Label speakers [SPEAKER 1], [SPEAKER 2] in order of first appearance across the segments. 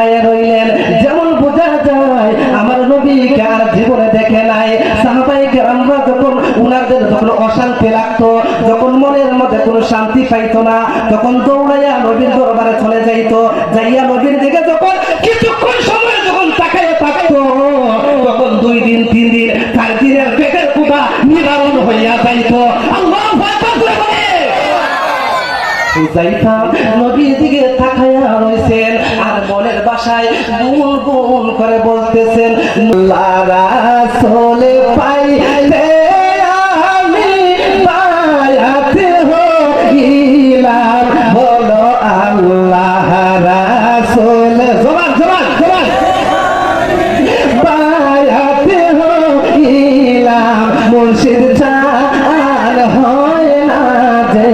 [SPEAKER 1] তাকায় রইলেন। যেমন বোঝা যায় আমার নবীকে আর জীবনে দেখে নাই। সাহাবায়ে কেরামরা যখন উনাদের যখন অশান্তি লাগতো, যখন মনের মধ্যে কোনো শান্তি পাইতো না, তখন দৌড়াইয়া নবীর দরবারে চলে যাইতো। যাইয়া নবীর দিকে যখন কিছুক্ষণ সময় যখন তাকায় থাকতো, তখন 2 দিন 3 দিন তার দিনের পেটের ক্ষুধা নিবারণ হইয়া যাইতো। আল্লাহু আকবার বলে হুযায়ফা নবীর দিকে তাকায়া রইছেন আর মনের ভাষায় গুনগুন করে বলতেছেন, আল্লাহ রাসূল পাইতে আমি বায়াত হইলাম, বলো আল্লাহ রাসূল জবান জবান জবান বায়াত হইলাম, মুর্শিদ জান হয় না যে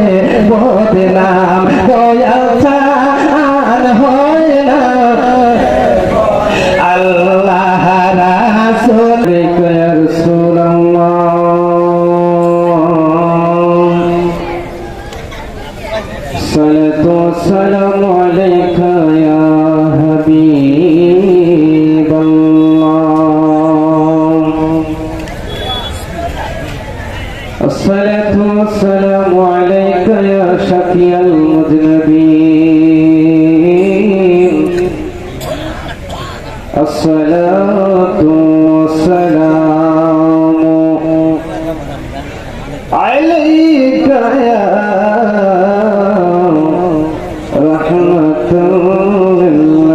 [SPEAKER 1] বদনাম, দয়াল জান হয় না। আল্লাহ রাসূল ইয়া রাসূলুল্লাহ সাল্লাতু সালামু আলাইকা ইয়া হাবিবাল্লাহ, আসসালাতু ওয়াসসালামু আলাইকা ইয়া শাফিয়াল মুযনিবিন, আসসালাতু ওয়াসসালামু আলাইকা ইয়া রাহমাতুল লিল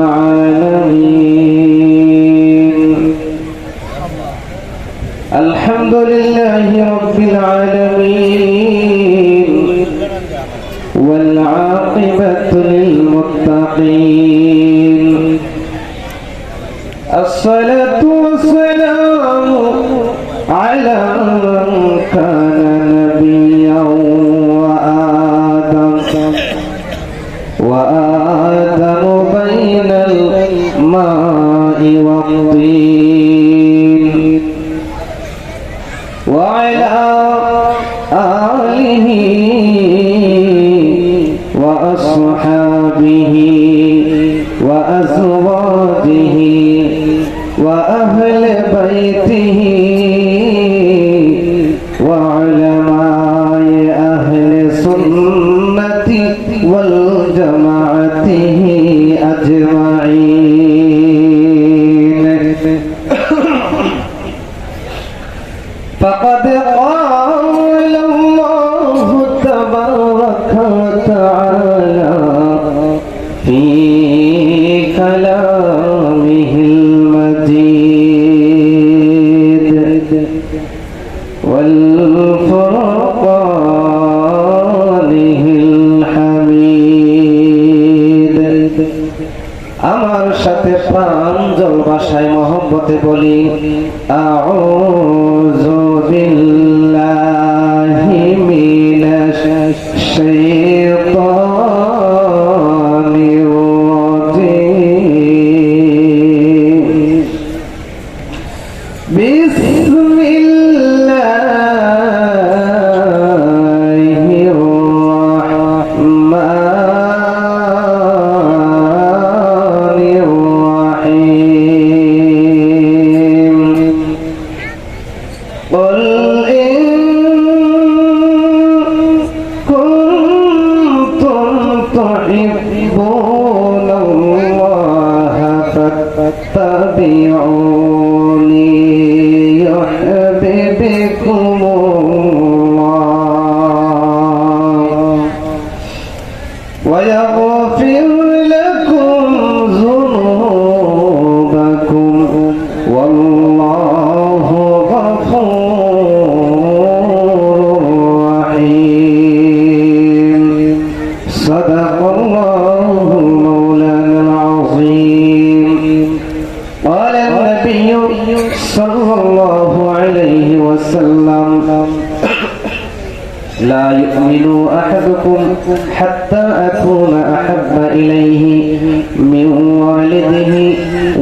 [SPEAKER 1] আলামিন। আলহামদুলিল্লাহি রাব্বিল আলামিন ওয়াল আকিবাতু লিল মুত্তাকিন, আসসালাতু ওয়াসসালামু আলা মান কানা নাবিয়্যান ওয়া আদামু বাইনাল মা'i ওয়াত-তিন ওয়া আলা আলিহি ওয়া আসহাবিহি ওয়া আজওয়াজিহি ওয়া আহলি বাইতিহি ওয়া উলামা'i আহলি সুন্নতি ওয়াল জামাআতিহি আজমাইন। فقد قال الله تبارك وتعالى في كلامه المجيد والفرقانه الحميد। আমার সাথে প্রাঞ্জল ভাষায় মহব্বতে বলি, আউযু বিল্লাহি মিনাশ শাইতানির রাজীম, বিসমিল্লাহির রাহমানির রাহিম। قل إن كنتم تحبون الله فاتبعوني يحببكم الله ويغفر لكم ذنوبكم والله غفور رحيم. صدق الله مولانا العظيم. قال النبي صلى الله عليه وسلم لا يؤمن أحدكم حتى أكون أحب إليه من والده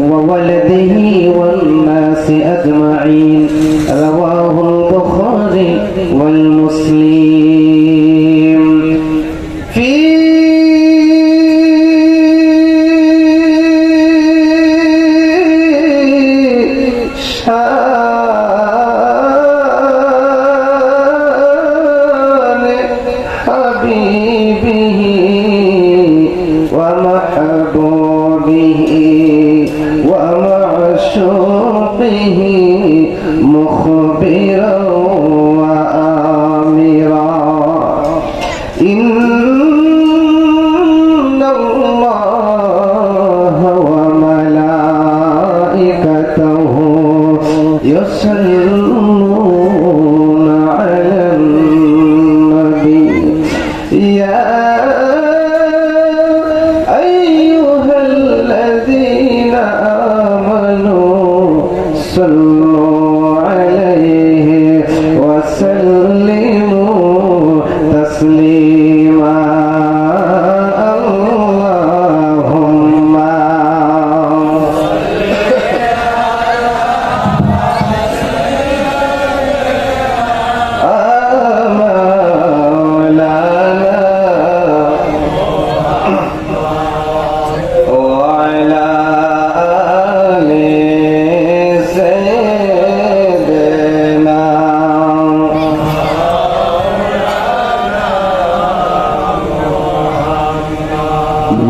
[SPEAKER 1] وولده والناس أجمعين. رواه البخاري والمسلم. في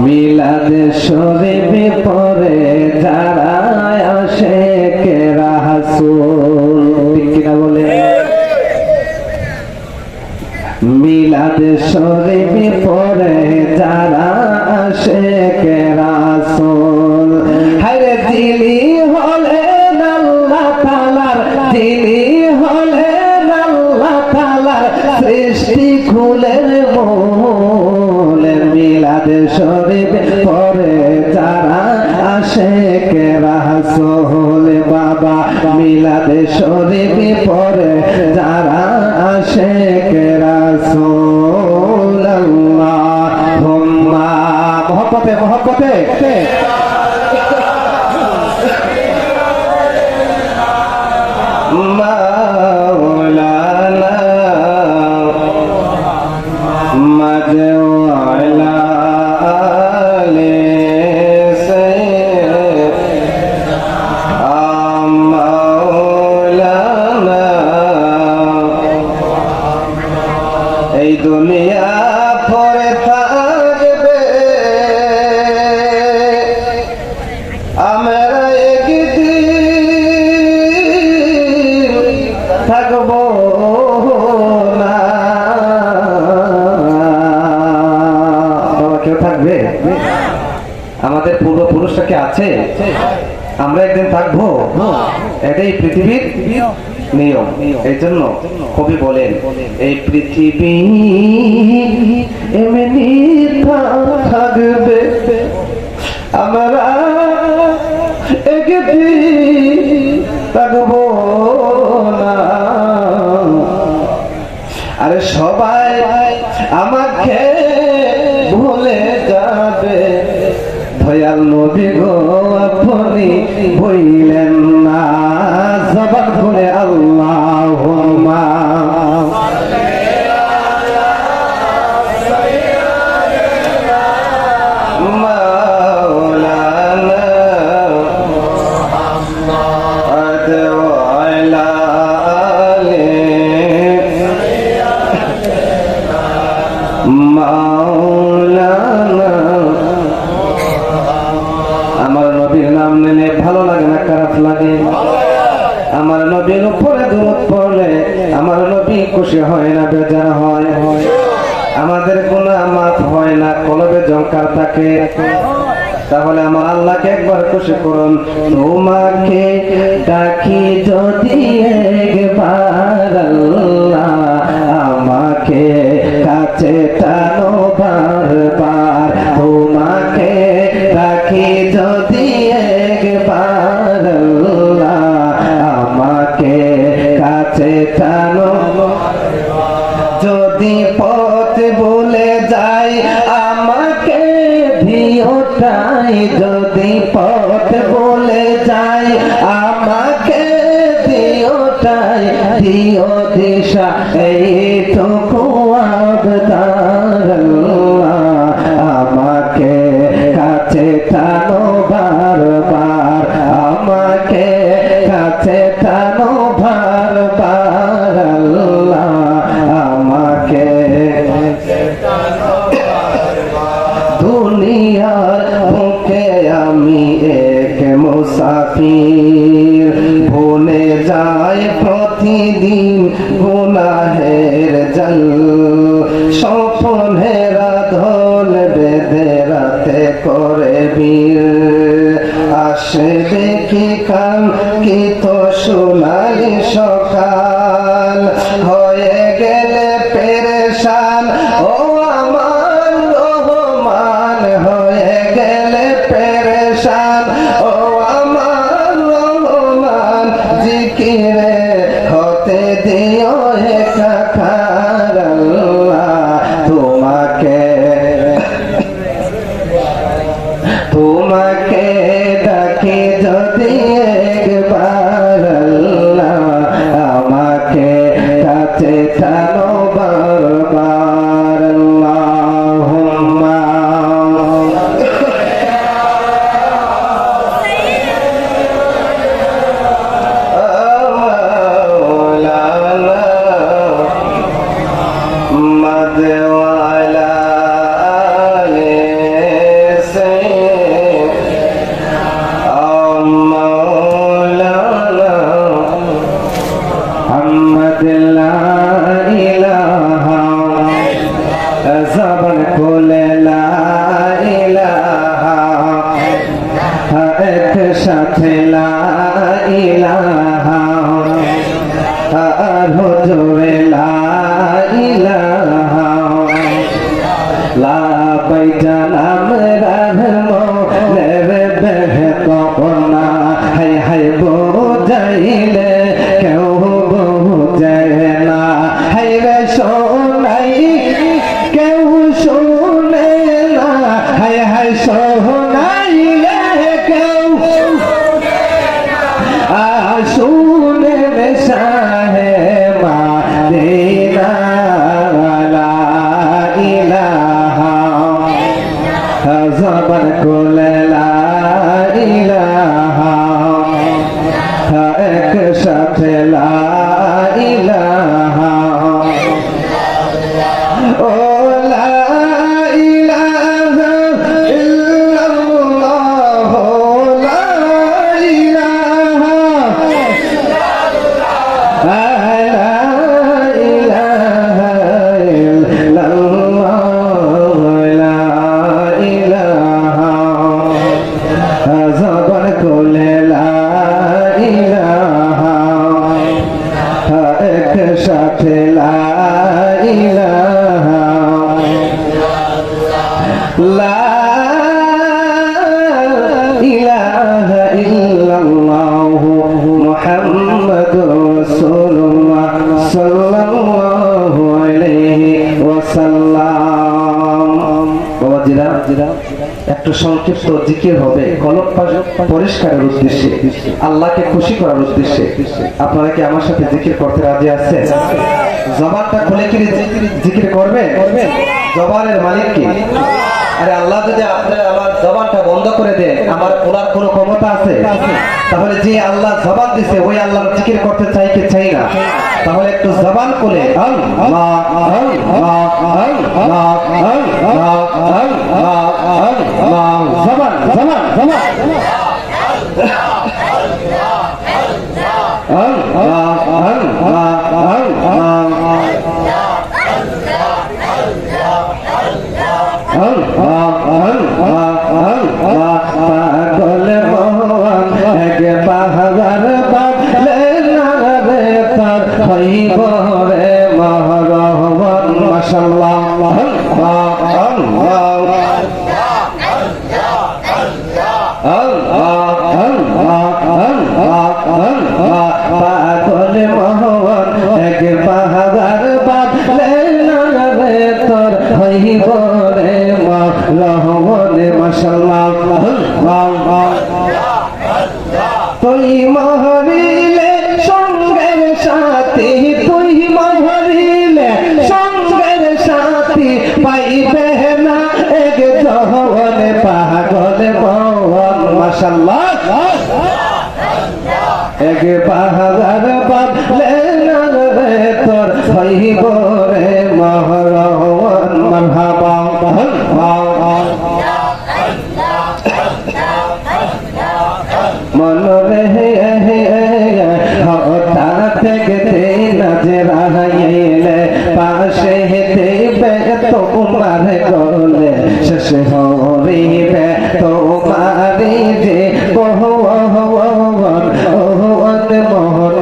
[SPEAKER 1] মিলাদ শরীফে পড়ে যারা আশিকে রাসূল, ঠিক কিনা বলে? মিলাদ শরীফে পড়ে যারা আশিকে রাসূল, হায়রে যিনি হলেন আল্লাহ তাআলার, যিনি হলেন আল্লাহ তাআলার সৃষ্টি কুলের মূল। মিলাদ শরীফে পড়ে যারা আশিকে রাসূল, বাবা মিলাদ শরীফে পড়ে যারা আশিকে রাসূল। আল্লাহুম্মা মহব্বতে মহব্বতে মাওলানা মুহাম্মদ ওয়া আলা আলি সাইয়্যিদিনা মাওলানা। এই দুনিয়া পরে থাকবে, আমরা একদিন থাকবো না। বাবা কেউ থাকবে? আমাদের পূর্বপুরুষরা কি আছে? আমরা একদিন থাকবো, এটাই পৃথিবীর নিয়ম। এই জন্য কবি বলেন, এই পৃথিবী এমনি থাকবে, আমরা একদিন থাকবো না। আরে সবাই আমাকে ভুলে যাবে, দয়াল নবী গো আপনি ভুলেন না। জবান খুলে আল্লাহুম্মা মাওলানা মুহাম্মদ ওয়া আলা আলি মাওলানা। আমার নবীর নাম নিলে ভালো লাগে না খারাপ লাগে? আমার নবীর উপরে দরুদ পড়লে আমার নবী খুশি হয় না বেজার হয়? আমাদের গুনাহ মাফ হয় না, কলবে জঙ্কার থাকে। তাহলে আমার আল্লাহকে একবার খুশি করুন। তোমাকে ডাকি যদি একবার আল্লাহ, আমাকে কাছে টানো বারবার। তোমাকে ডাকি যদি একবার আল্লাহ, আমাকে কাছে টানো। যদি পথ ভুলে যাই আমাকে দিওটাই, যদি পথ ভুলে যাই আমাকে দিওটাই, দিও দিশা এইটুকু আবদার আল্লাহ, আমাকে কাছে টানো বারবার, আমাকে কাছে টানো বারবার আল্লাহ, আমাকে দুনিয়ার বুকে আমি এক মুসাফির, ভুলে যায় প্রতিদিন গুনাহের জল, স্বপ্নের ধল বেঁধে রাতে করে বীর, আসবে কি কাল কি তো সোনালি সকাল, হয়ে গেলে পেরেশান ও আমার রহমান, হয়ে গেলে পেরেশান ও আমার রহমান, জিকিরে হতে দিও একাকার আল্লাহ, তোমাকে তোমাকে ডাকি যদি একবার আল্লাহ, আমাকে কাছে টানো বারবার আল্লাহুম্মা মাওলানা মুহাম্মদ ওয়া আলা আলি ওই জানাম রাধমো রে বেহকনা হাই হাই বোঝাইলে কেউ বোঝে না হাই রে শোনাই কেউ শোনে না হাই হাই শোনাইলে কেউ শুনে শাহে মাদিনা লা ইলাহা জবান খুলে লা ইলাহা এক সাথে লা ইলাহা ও লা ইলাহা ইল্লাল্লাহ লা ইলাহা সাথে লা ইলাহা লা ইলাহা ইল্লাল্লাহু মুহাম্মাদুর রাসূলুল্লাহ সাল্লাল্লাহু আলাইহি ওয়াসাল্লাম। বাবাজিরা একটু সংক্ষিপ্ত জিকির হবে কলব পরিষ্কারের উদ্দেশ্যে, আল্লাহকে খুশি করার উদ্দেশ্যে। আপনারা কি আমার সাথে জিকির করতে রাজি আছেন? জবানটা খুলে কি জিকির করবে? জবানের মালিক কি? আরে আল্লাহ যদি আপনার আমার জবানটা বন্ধ করে দেয়, আমার ওনার কোনো ক্ষমতা আছে? তাহলে যে আল্লাহ জবান দিছে ওই আল্লাহ জিকির করতে চাই কি চাই না? তাহলে একটু জবান খুলে জবান জবান জবান পাগল মোহন এক বাহার বাদলে নারে তার হইব রে মহরহমান মাশাআল্লাহ পাগল মোহন এক বাহার বাদলে নারে তোর হইব রে মহরহমান মাশাআল্লাহ তুই মহরিলে সঙ্গের সাথী তুই মহরিলে সঙ্গের সাথী পাইবে না এক জহন পাগল মোহন মাশাআল্লাহ এক পাহাড় বাদলে রে তোর হইব রে মহরহমান মারহাবা মনরে হঠাৎ থেকে নজর আইলে পাশে দেবে তোমার গলে শেষ হরিবে তোমারি যে মোহন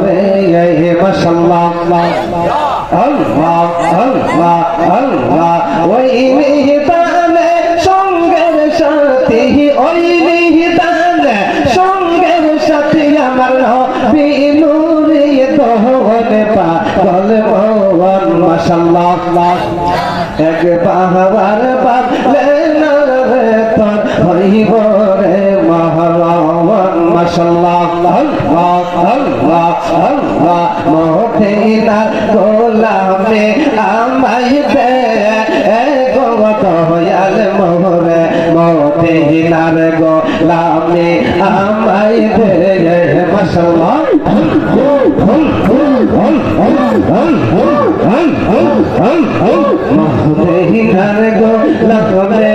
[SPEAKER 1] রে মাশাআল্লাহ আল্লাহ আল্লাহ আল্লাহ ওই নিদানে সঙ্গের সাথী ওই নিদানে সঙ্গের সাথী আমার নবী নূরে দহনে পাগল মোহন মাশাআল্লাহ এক বাহার বাদলে রে তোর হইব রে মহরহমান মাশাআল্লাহ আল্লাহ আল্লাহ আল্লাহ মদিনার গোলামে আমায় দে গো দয়াল মোরে মদিনার গোলামে আমায় দে মাশাআল্লাহ মদিনার গোলামে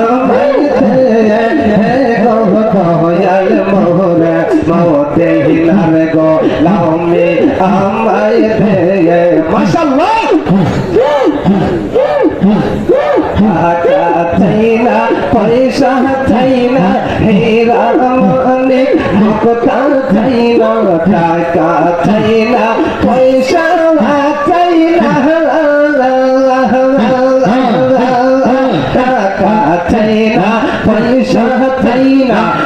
[SPEAKER 1] আমায় দে গো দয়াল মোরে মদিনার গোলামে আমায় দে মাশাআল্লাহ টাকা চাইনা পয়সা চাইনা হীরা মানিক মুক্তা চাইনা টাকা চাইনা পয়সা চাইনা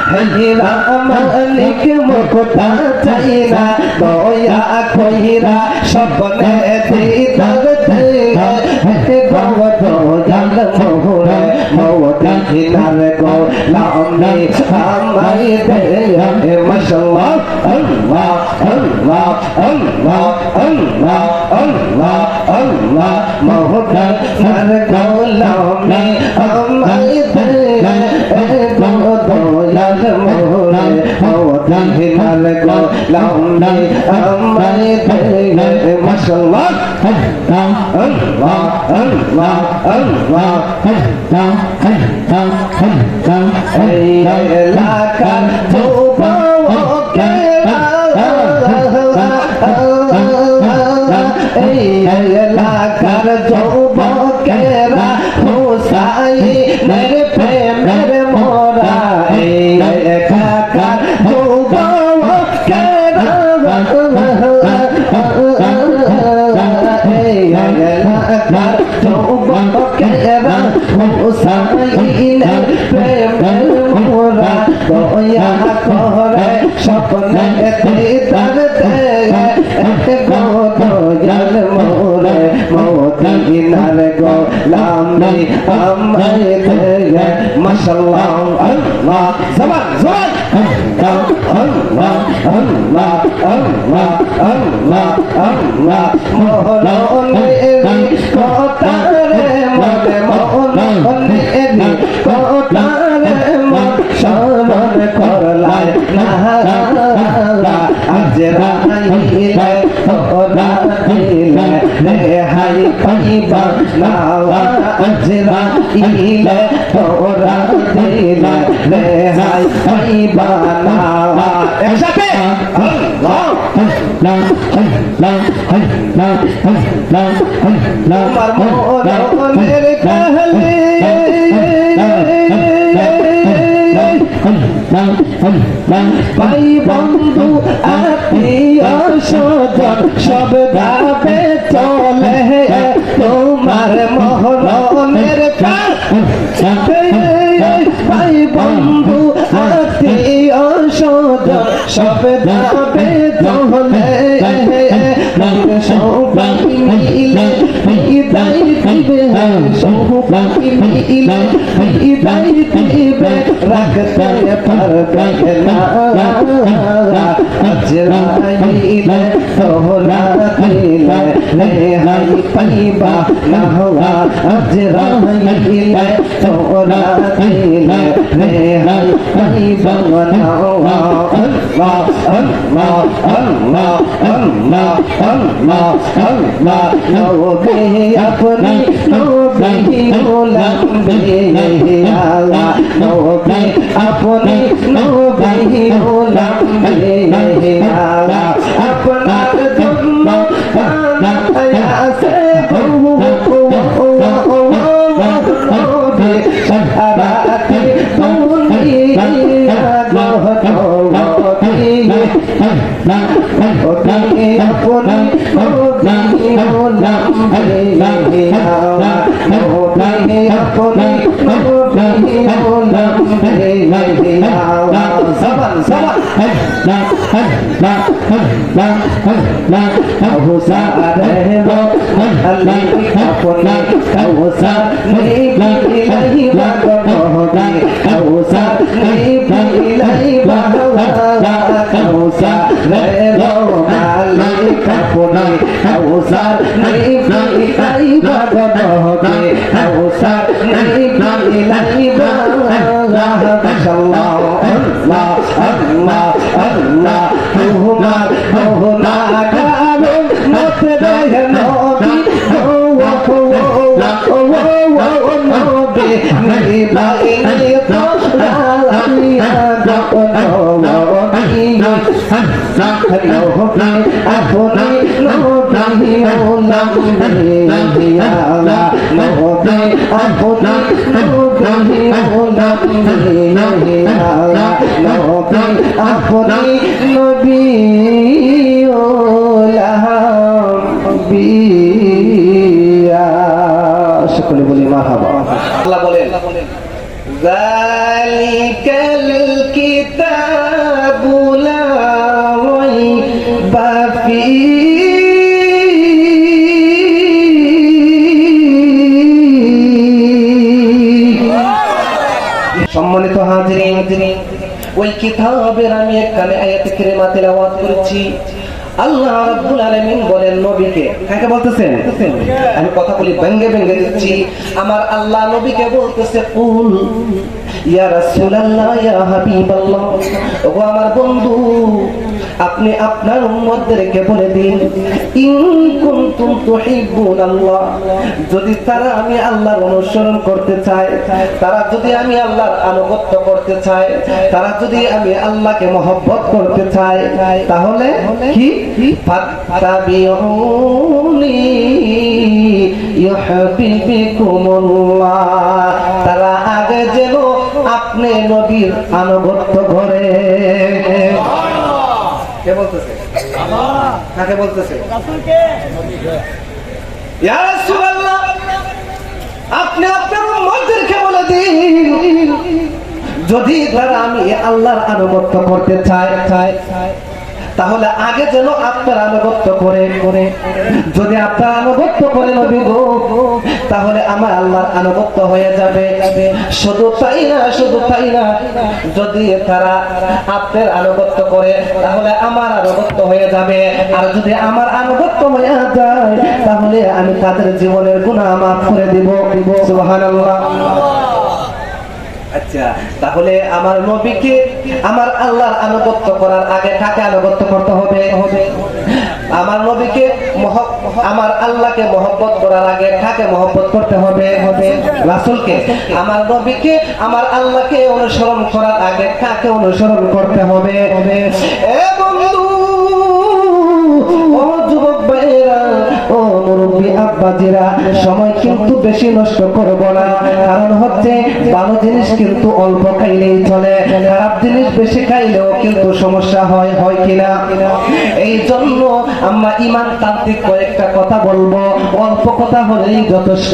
[SPEAKER 1] হেরা মালিক মুক্তা চাই না দয়া কইরা স্বপ্নে দিদার দে ভগত জাল মোহরে মওদিনার গো লামে আমাই দে মাশাআল্লাহ আল্লাহ আল্লাহ আল্লাহ আল্লাহ আল্লাহ আল্লাহ মওদিনার গো লামে আমাই দে ভগত জাল মোহরে মওদিনার গো লামে আমাই দে মাশাআল্লাহ আল্লাহ আল্লাহ আল্লাহ আল্লাহ এই এলাকার যুবকেরা এই এলাকার যুবকেরা হুসাইনের প্রেমের মোরা এই এলাকার যুবকেরা যুবকেরা হুসাইনের প্রেমের মোরা দয়া করে স্বপ্নে দিদার দে গো দয়াল মোরে মওদিনার গো লামে আমায় দে মাশাআল্লাহ আল্লাহ জবান জবান আল্লাহ আল্লাহ আল্লাহ আল্লাহ আল্লাহ মোহনের কোতারে মনে মোহনের কোতারে মন শরণ করলাই না আজরাইলে তোরা দিলে রেহাই পাইবা না আজরাইলে তোরা দিলে রেহাই পাইবা না একসাথে আল্লাহ আমার মোহনের কাহলে ভাই বন্ধু আত্মীয় স্বজন সব ভাবে চলে তোমার মোহনের ভাই বন্ধু আত্মীয় স্বজন সব ভাবে চলে সবাই মিলে বিদায় দিবে সবাই মিলে বিদায় দিবে রাখতে পারবে না আজরাইলে তোরা দিলে রেহাই পাইবা না আজরাইলে তোরা দিলে রেহাই পাইবা না আল্লাহ আল্লাহ আল্লাহ আল্লাহ আল্লাহ আল্লাহ নবী আপনি নবী গোলামে আল্লাহ নবী আপনি নবী গোলামে আল্লাহ আপনার জন্য আছে নবী সারাতে দুনিয়া আপনি সকলে বলি মারহাবা। আল্লাহ বলেন জালিকাল কিতাব সম্মানিত হাজিরিন, ওই কিতাবের আমি একখানে আয়াতে কারিমা তেলাওয়াত করেছি। আল্লাহ রাব্বুল আলামিন বলেন নবীকে, কাকে বলতেছেন? আমি কথা বলি ব্যঙ্গে ব্যঙ্গে দিচ্ছি। আমার আল্লাহ নবীকে বলতেছে, কুল ইয়া রাসূলুল্লাহ ইয়া হাবিবাল্লাহ, ওগো আমার বন্ধু, আপনি আপনার উম্মতদেরকে বলে দিন, ইন কুনতুম তুহিব্বুনাল্লাহ, যদি তারা আমি আল্লাহর অনুসরণ করতে চায়, তারা যদি আমি আল্লাহর আনুগত্য করতে চায়, তারা যদি আমি আল্লাহকে মহব্বত করতে চায়, তাহলে কি? ফাত্তাবিউনি ইউহিব্বুকুমুল্লাহ, তারা আগে যেন আপনি নবীর আনুগত্য করে। কে বলতেছে? আল্লাহ। কাকে বলতেছে? রাসূলকে। ইয়া রাসূলুল্লাহ, আপনি আপনার উম্মতদেরকে বলে দিন, যদি তারা আমি আল্লাহর আনুগত্য করতে চায়, তাহলে আগে যেন আপনার আনুগত্য করে। যদি আপনার আনুগত্য করে নবী গো, তাহলে আমার আল্লাহর আনুগত্য হয়ে যাবে। শুধু তাই না, যদি তারা আপনার আনুগত্য করে, তাহলে আমার আনুগত্য হয়ে যাবে। আর যদি আমার আনুগত্য হয়ে যায়, তাহলে আমি তাদের জীবনের গুনাহ মাফ করে দিব। সুবহানাল্লাহ। আচ্ছা, তাহলে আমার নবীকে, আমার আল্লাহর আনুগত্য করার আগে কাকে আনুগত্য করতে হবে? আমার নবীকে, আমার আল্লাহকে মহব্বত করার আগে কাকে মহব্বত করতে হবে? রাসূলকে। আমার নবীকে, আমার আল্লাহকে অনুসরণ করার আগে কাকে অনুসরণ করতে হবে? এ বন্ধু, ও যুবক ভাইরা, ও মুরব্বী আব্বাজিরা, সময় কিন্তু বেশি নষ্ট করব না। কারণ হচ্ছে ভালো জিনিস কিন্তু অল্প খাইলেই চলে, খারাপ জিনিস বেশি খাইলেও কিন্তু সমস্যা হয় কিনা? এই জন্য আমরা ইমান তান্ত্রিক কয়েকটা কথা বলবো, অল্প কথা হলেই যথেষ্ট।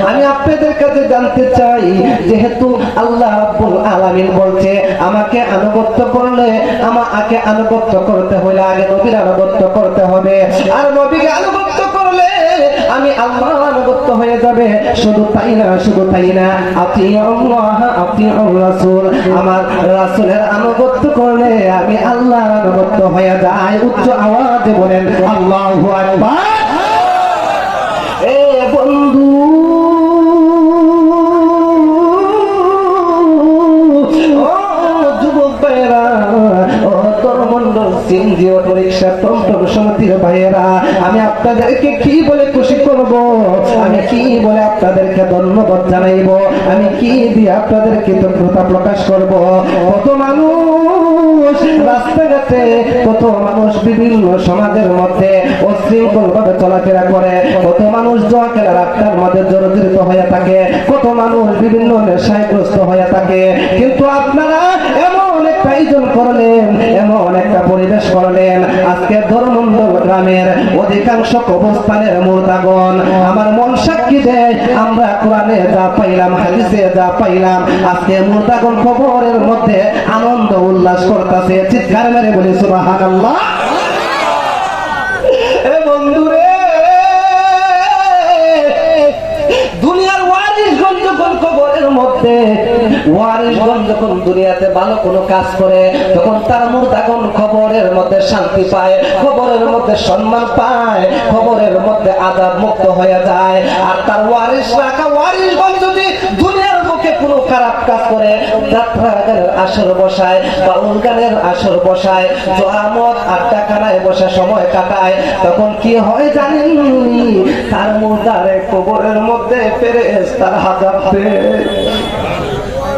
[SPEAKER 1] আমি আপনাদের কাছে জানতে চাই, যেহেতু আল্লাহ রাব্বুল আলামিন বলছে আমাকে আনুগত্য করলে, আমাকে আনুগত্য করতে হলে আগে নবীর আনুগত্য করতে হবে, আর নবীকে আনুগত্য করলে আমি আল্লাহর আনুগত্য হয়ে যাবে। শুধু তাই না, আতিউল্লাহ আতিউর রাসূল, আমার রাসূলের আনুগত্য করলে আমি আল্লাহর আনুগত্য হয়ে যায়। উচ্চ আওয়াজে বলেন আল্লাহু আকবার। এ বন্ধু, ও যুবক ভাইরা, ও তরমণ্ডল সিএনজি অটো রিকশা টমটম সমিতির ভাইয়েরা, আমি আপনাদেরকে কি বলে খুশি করব? আমি কি বলে আপনাদেরকে ধন্যবাদ জানাইব? আমি কি দিয়ে আপনাদের কৃতজ্ঞতা প্রকাশ করব? কত মানুষ রাস্তাঘাটে, কত মানুষ বিভিন্ন সমাজের মধ্যে অশৃঙ্খল ভাবে চলাফেরা করে, কত মানুষ জুয়া খেলার আড্ডার মধ্যে জড়িত হয়ে থাকে, কত মানুষ বিভিন্ন নেশাগ্রস্ত হয়ে থাকে, কিন্তু আপনারা এমন একটা আয়োজন করলেন, এমন একটা পরিবেশ করলেন, আজকে ধর্মমণ্ডল গ্রামের অধিকাংশ কবরস্থানের মুর্দাগণ আমার মন সাক্ষী দেয়, আমরা কোরআনে যা পাইলাম, হাদিসে যা পাইলাম, আজকে মুর্দাগণ কবরের মধ্যে আনন্দ উল্লাস করতেছে। চিৎকার মেরে বলি সুবহানাল্লাহ। এ বন্ধুরে, দুনিয়ার ওয়ারিসগণ যখন কবরের মধ্যে, ওয়ারিসগণ যখন দুনিয়াতে ভালো কোনো কাজ করে, তখন তার মুর্দাগণ কবরের মধ্যে শান্তি পায়, কবরের মধ্যে সম্মান পায়, কবরের মধ্যে আযাব মুক্ত হয়ে যায়। আর তার ওয়ারিস রাখা ওয়ারিসগণ যদি দুনিয়ার মুখে কোনো খারাপ কাজ করে, যাত্রা গানের আসর বসায়, বাউল গানের আসর বসায়, জোয়ামত আড্ডাখানায় বসে সময় কাটায়, তখন কি হয় জানেন? তার মুর্দারে কবরের মধ্যে ফেরেশতার আযাব দেয়।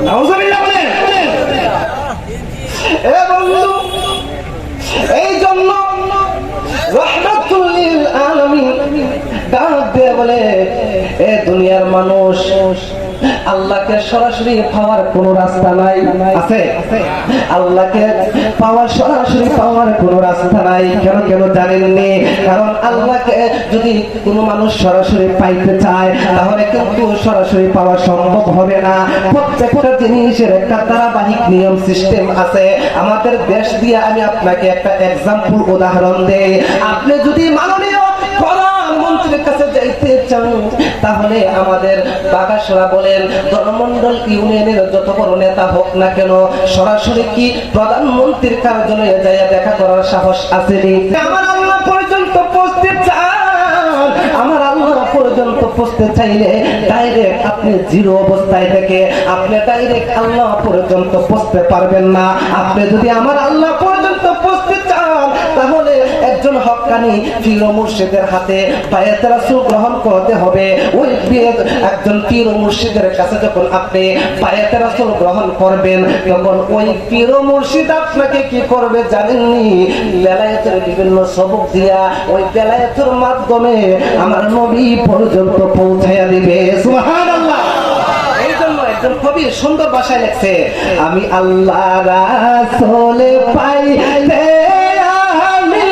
[SPEAKER 1] নাউজুবিল্লাহ বলেন। এ বন্ধু, এই জন্য রাহমাতুল লিল আলামিন ডাক দিয়ে বলে, এ দুনিয়ার মানুষ, আল্লাহকে সরাসরি পাওয়ার কোন রাস্তা নাই। আছে? আল্লাহকে সরাসরি পাওয়ার কোন রাস্তা নাই। কেন জানেননি? কারণ আল্লাহকে যদি কোন মানুষ সরাসরি পাইতে চায়, তাহলে কিন্তু সরাসরি পাওয়া সম্ভব হবে না। প্রত্যেকটা জিনিসের একটা ধারাবাহিক নিয়ম সিস্টেম আছে। আমাদের দেশ দিয়ে আমি আপনাকে একটা এক্সাম্পল উদাহরণ দেই। আপনি যদি মাননীয় প্রধানমন্ত্রী মুর্শিদের কাছে যাইতে চান তাহলে আমাদের বাগাসরা বলেন ধর্মমন্ডল ইউনিয়নের যত বড় নেতা হোক না কেন সরাসরি কি প্রধানমন্ত্রীর কার্যালয়ে যায় দেখা করার সাহস আসেনি? আমার আল্লাহ পর্যন্ত পৌঁছতে চান, আমার আল্লাহ পর্যন্ত পৌঁছতে চাইলে ডাইরেক্ট আপনি জিরো অবস্থায় থেকে আপনি ডাইরেক্ট আল্লাহ পর্যন্ত পৌঁছতে পারবেন না। আপনি যদি আমার আল্লাহ পর্যন্ত পৌঁছতে চান তাহলে একজন হক্কানি পীর ও মুর্শিদের হাতে বায়াত রাসূল গ্রহণ করতে হবে। ওই একজন পীর ও মুর্শিদের কাছে যখন আপনি বায়াত রাসূল গ্রহণ করবেন তখন ওই পীর ও মুর্শিদ আপনাকে কি করবে জানেননি? বেলায়েতের বিভিন্ন সবক দিয়া ওই বেলায়েতের মাধ্যমে আমার নবী পর্যন্ত পৌঁছায়া দিবে। সুবহানাল্লাহ। এই জন্য একজন কবি সুন্দর ভাষায় লিখছে, আমি আল্লাহ রাসূল পাইতে আমি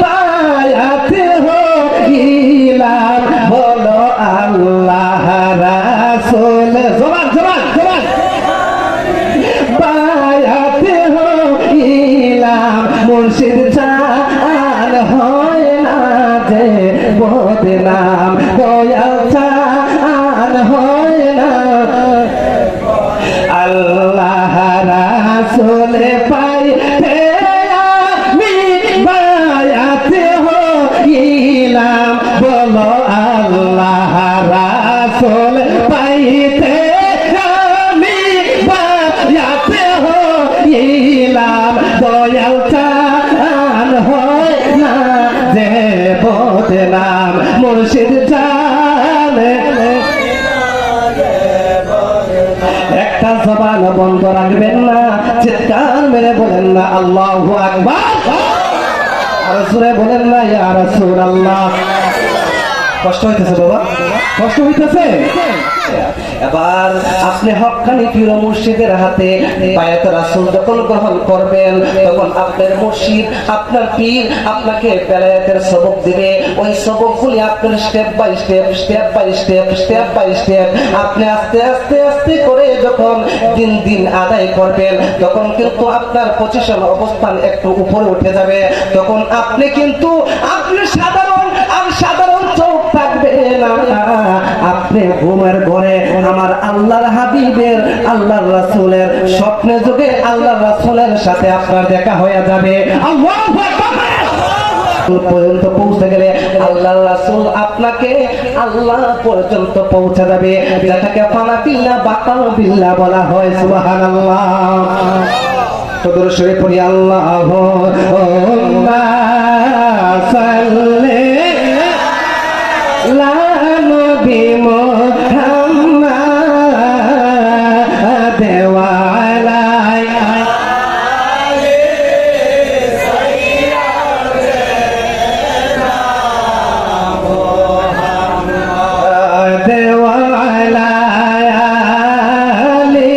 [SPEAKER 1] বায়াত হইলাম, বলো আল্লাহ রাসূল জবান জবান জবান বায়াত হইলাম, মুর্শিদ চান হয় না যে বদনাম, দয়াল চান হয় না। আল্লাহ রাসূল পাইতে আমি বায়াত হইলাম, বলো আল্লাহ রাসূল পাইতে আমি বায়াত হইলাম, দয়াল চান হয় না যে বদনাম, মুর্শিদ চান। একটা জবান বন্ধ রাখবেন না, চিৎকার মেরে বলেন না আল্লাহু আকবার, আর জোরে বলেন না ইয়া রাসূলুল্লাহ। কষ্ট হইতেছে বাবা, কষ্ট হইতেছে? এবার আপনি হক্কানি পীর ও মুর্শিদের হাতে বায়াত রাসূল যখন গ্রহণ করবেন তখন আপনার মুর্শিদ আপনার পীর আপনাকে বেলায়েতের সবক দিবে। ওই সবকগুলি আপনার step by step step by step step by step আপনি আস্তে আস্তে আস্তে করে যখন দিন দিন আদায় করবেন তখন কিন্তু আপনার পজিশন অবস্থান একটু উপরে উঠে যাবে। তখন আপনি কিন্তু আপনি সাধারণ চোখ থাকবে না, আপনি ঘুমের ঘরে আমার আল্লাহর হাবিবের আল্লাহর রাসূলের স্বপ্নে যুগে আল্লাহর রাসূলের সাথে আপনার দেখা হয়ে যাবে। আল্লাহু আকবার। পর্যন্ত পৌঁছে গেলে আল্লাহর রাসূল আপনাকে আল্লাহ পর্যন্ত পৌঁছে যাবে, যেটাকে ফানা বিল্লাহ বাকাল বিল্লাহ বলা হয়। সুবহানাল্লাহ। তো দরুদ শরীফ পড়ি আল্লাহুম্মা সাল্লি লা নবী মুহাম্মাদ ওয়া আলা আলি সাইয়্যিদিনা মুহাম্মাদ ওয়া আলা আলি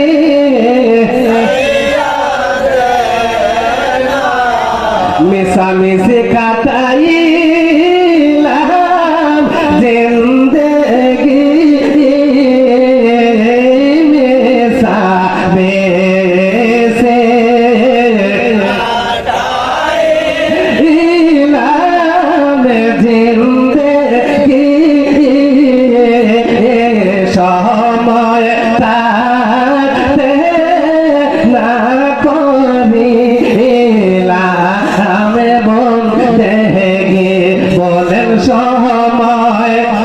[SPEAKER 1] সাইয়্যিদিনা মিশামিশি কাটাইলাম জিন্দেগি মিশামিশি কাটাইলাম জিন্দেগি সময় থাকতে না করিলাম বন্দেগি, বলেন সময় না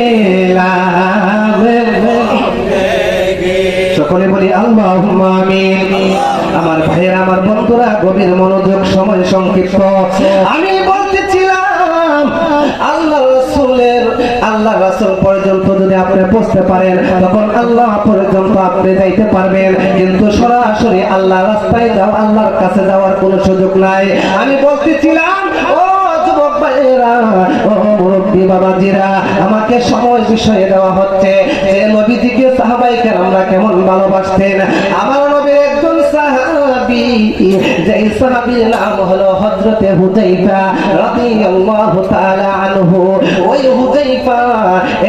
[SPEAKER 1] করিলাম বন্দেগি। সকলে বলি আল্লাহুম্মা আমিন। আমার ভাইয়েরা আমার বন্ধুরা গভীর মনোযোগ, সময় সংক্ষিপ্ত। আমি বলতেছিলাম আল্লাহ রাসূল পর্যন্ত যদি আপনি পৌঁছতে পারেন তখন আল্লাহ পর্যন্ত আপনি যাইতে পারবেন, কিন্তু সরাসরি আল্লাহ রাস্তায় যাও আল্লাহর কাছে যাওয়ার কোনো সুযোগ নাই। আমি বলতেছিলাম ও যুবক ভাইয়েরা, ও মুরব্বী বাবাজিরা, আমাকে সময় বিষয়ে দেওয়া হচ্ছে যে নবীজিকে সাহাবায়ে কেরামরা কেমন ভালোবাসতেন। আমার নবীর একজন সাহাবী, যেই সাহাবীর নাম হলো হযরতে হুযায়ফা রাদিয়াল্লাহু তাআলা আনহু। ওই হুযায়ফা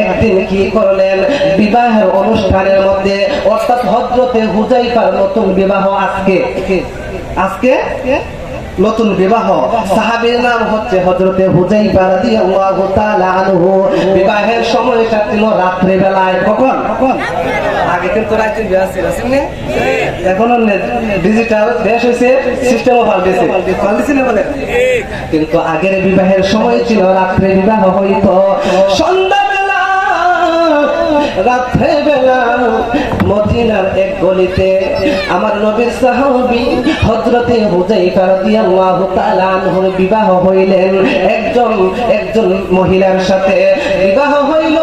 [SPEAKER 1] একদিন কি করলেন, বিবাহের অনুষ্ঠানের মধ্যে, অর্থাৎ হযরতে হুযায়ফার নতুন বিবাহ আজকে নতুন বিবাহ। সাহাবীর নাম হচ্ছে হযরতে হুযায়ফা রাদিয়াল্লাহু তাআলা আনহু। বিবাহের সময়টা ছিল রাত্রে বেলায়। কখন? আগে কিন্তু রাতে বিবাহ ছিল না, এখন ডিজিটাল দেশ হইছে, সিস্টেম পাল্টেছে, পাল্টেছে না বলে। কিন্তু আগের বিবাহের সময় ছিল রাত্রে বিবাহ হইতো। সন্ধ্যাবেলা রাত্রে বেলা মদিনার এক গলিতে আমার নবীর সাহাবী হযরতে হুযায়ফা রাদিয়াল্লাহু তাআলা আনহুর বিবাহ হইলেন। একজন মহিলার সাথে বিবাহ হইল,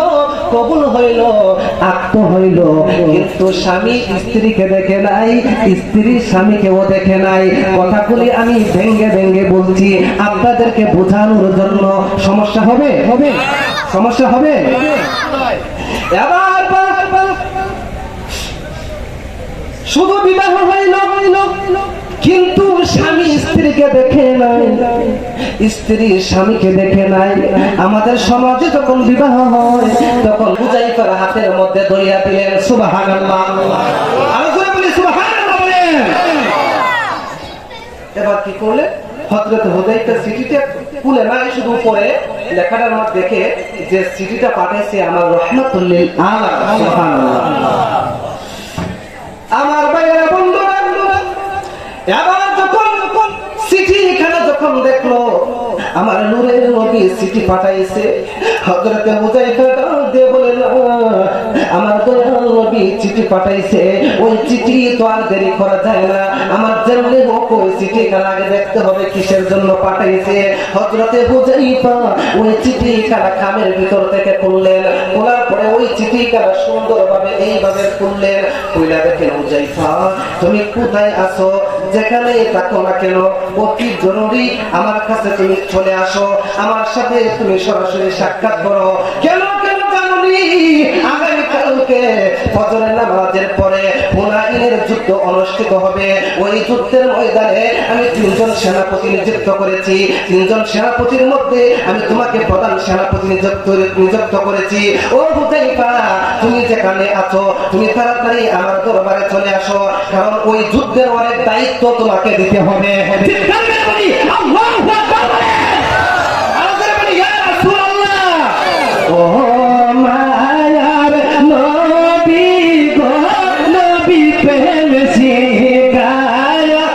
[SPEAKER 1] কবুল হইল, আক্ত হইল, কিন্তু স্বামী স্ত্রীকে দেখে নাই, স্ত্রী স্বামীকেও দেখে নাই। কথাগুলি আমি ভেঙ্গে ভেঙ্গে বলছি আপনাদেরকে বোঝানোর জন্য। সমস্যা হবে? সমস্যা হবে? এবার শুধু বিবাহ হইল, কিন্তু স্বামী স্ত্রীকে দেখে নাই, স্ত্রী স্বামীকে দেখে নাই। আমাদের সমাজে যখন বিবাহ হয় তখন হুযায়ফার হাতের মধ্যে ধরিয়া দিলেন। সুবহানাল্লাহ, আর জোরে বলি সুবহানাল্লাহ বলেন। এবার কি করলে হযরত হুযায়ফা চিঠিটা খুলে নাই, শুধু পরে লেখাটার মধ্যে দেখে যে চিঠিটা পাঠাইছে আমার রাহমাতুল লিল আলামিন। সুবহানাল্লাহ। আমার ভাইয়েরা, বন্ধুরা, এবার যখন চিঠিখানা যখন দেখলো আমার নূরের নবী চিঠি পাঠাইছে, হযরতে হুযায়ফা দিয়ে বলেন আমার দয়াল নবী চিঠি পাঠাইছে, ওই চিঠি তো আর দেরি করা যায় না, আমার যেমনি হোক ওই চিঠিখানা আগে দেখতে হবে কিসের জন্য পাঠাইছে। হযরতে হুযায়ফা ওই চিঠিখানা খামের ভিতর থেকে খুললেন, খোলার পরে ওই চিঠিখানা সুন্দরভাবে এইভাবে খুললেন। খুলে দেখেন হুযায়ফা তুমি কোথায় আছো, যেখানে থাকো না কেন অতি জরুরি আমার কাছে তুমি চলে আসো, আমার সাথে তুমি সরাসরি সাক্ষাৎ করো। কেন জানি আগামীকালকে ফজরের নামাজের পরে হুনাইনের যুদ্ধ অনুষ্ঠিত হবে। ওই যুদ্ধের ময়দানে আমি 3 জন সেনাপতি নিযুক্ত করেছি। 3 জন সেনাপতির মধ্যে আমি তোমাকে প্রধান সেনাপতি নিযুক্ত করেছি। ও হুযায়ফা তুমি যেখানে আছো তুমি তাড়াতাড়ি আমার দরবারে চলে আসো, কারণ ওই যুদ্ধের অনেক দায়িত্ব তোমাকে দিতে হবে। আল্লাহু আকবার। ও মায়ার নবী গো, নবী প্রেম শিখায়া,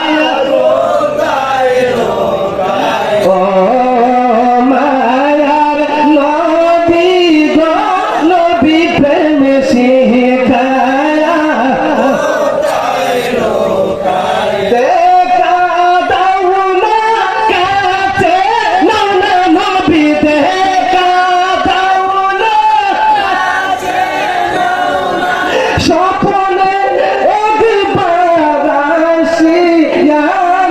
[SPEAKER 1] ও মায়ার নবী গো, নবী প্রেম শিখায়া, দেখা দাও না কাছে, না নবী দেখা স্বপ্নে একবার আসিয়া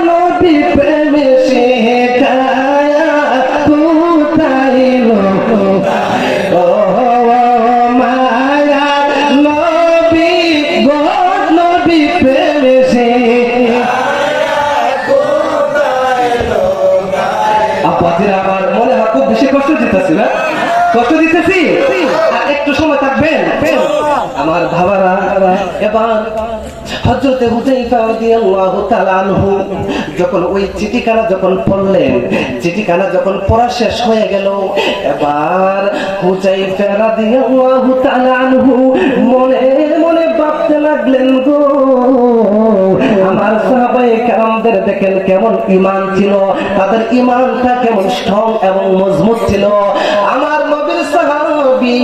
[SPEAKER 1] নবী প্রেম শিখায়া কোথায় ও মায়া নবী গো, নবী প্রেম শিখায়া। আমার মনে হয় খুব বেশি কষ্ট দিতেছি না? কষ্ট দিতেছি? একটু সময় থাকবেন আমার ভাবারা। এবার হযরতে হুযায়ফা রাদিয়াল্লাহু তাআলা আনহু যখন ওই চিঠিখানা যখন পড়লেন, চিঠিখানা যখন পড়া শেষ হয়ে গেল, এবার হুযায়ফা রাদিয়াল্লাহু তাআলা আনহু মনে মনে ভাবতে লাগলেন গো আমার সাহাবায়ে কেরামদের দেখেন কেমন ঈমান ছিল, তাদের ঈমানটা কেমন স্ট্রং এবং মজবুত ছিল। আমার নবীর সাহাবী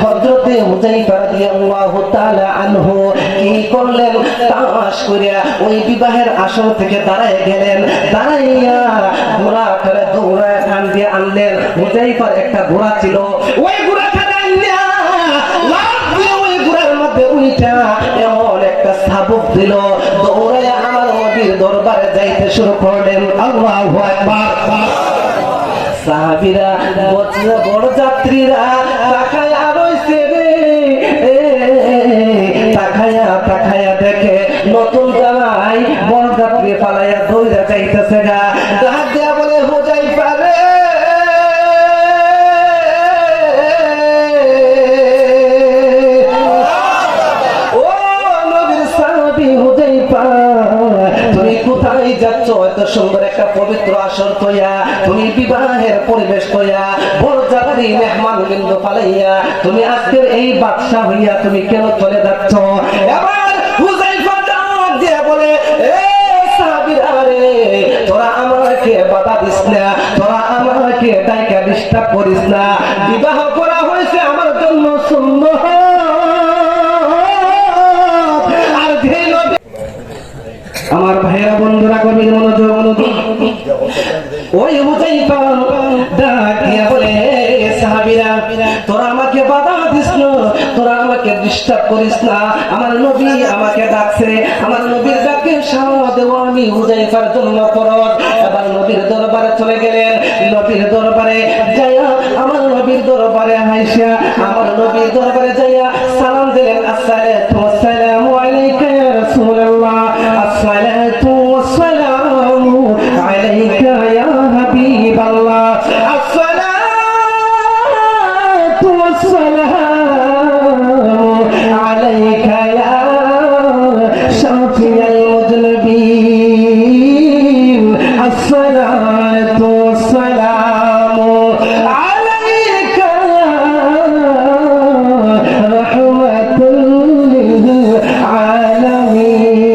[SPEAKER 1] হযরতে হুযায়ফা রাদিয়াল্লাহু তাআলা আনহু কি করলেন, তামাশ করিয়া ওই বিবাহের আসর থেকে দাঁড়ায় গেলেন। দাঁড়াইয়া ঘোড়া করে দৌড়ায় টান দিয়ে আনলেন। হুযায়ফার একটা ঘোড়া ছিল, ওই ঘোড়াটা আনলিয়া লাফ দিয়ে ওই ঘোড়ার মধ্যে উইঠা এমন একটা সাবক দিল, দৌড়াইয়া আমার নবীর দরবারে যাইতে শুরু করলেন। আল্লাহু আকবার। সাহাবীরা বড় যাত্রীরা তাকায়া রইছে রে, তাকায়া দেখে নতুন জামাই বড় যাত্রী পালাইয়া দৌড়া যাইতেছে গা। ডাক দিয়া বলে হুযায়ফা রে, ও নবীর সাহাবী হুযায়ফা তুমি কোথায় যাচ্ছ যাচ্ছ এত সুন্দর একটা পবিত্র আসর তৈয়া, তুমি বিবাহের পরিবেশ তৈয়া, বরযাত্রী মেহমান বিন্দু পালাইয়া তুমি আজকের এই বাদশা হইয়া তুমি কেন চলে যাচ্ছ? এবার হুযায়ফা ডাক দিয়ে বলে, এ সাহাবীরা রে, তোরা আমাকে বাধা দিস না, তোরা আমাকে ডাইকা ডিস্টার্ব করিস না। বিবাহ করা হয়েছে আমার জন্য সুন্দর। আর আমার ভাইয়েরা বন্ধুরা গভীর মনোযোগ, ওই হুযায়ফা ডাক দিয়ে বলে, সাহাবীরা তোরা আমাকে বাধা দিস না, তোরা আমাকে ডিস্টার্ব করিস না, আমার নবী আমাকে ডাকছে, আমার নবীর ডাকে সাড়া দেব আমি হুযায়ফার জন্য ফরজ। এবার নবীর দরবারে চলে গেলেন, নবীর দরবারে যাইয়া আমার নবীর দরবারে আইসা আমার নবীর দরবারে যাইয়া সালাম দিলেন, আসসালামু আলাইকা ইয়া রাসূলুল্লাহ, আসসালাতু ওয়াসসালামু আলাইকা ইয়া হাবিবাল্লাহ, আসসালাতু ওয়াসসালামু আলাইকা ইয়া শাফিয়াল মুযনিবিন, আসসালাতু ওয়াসসালামু আলাইকা রাহমাতুল লিল আলামিন।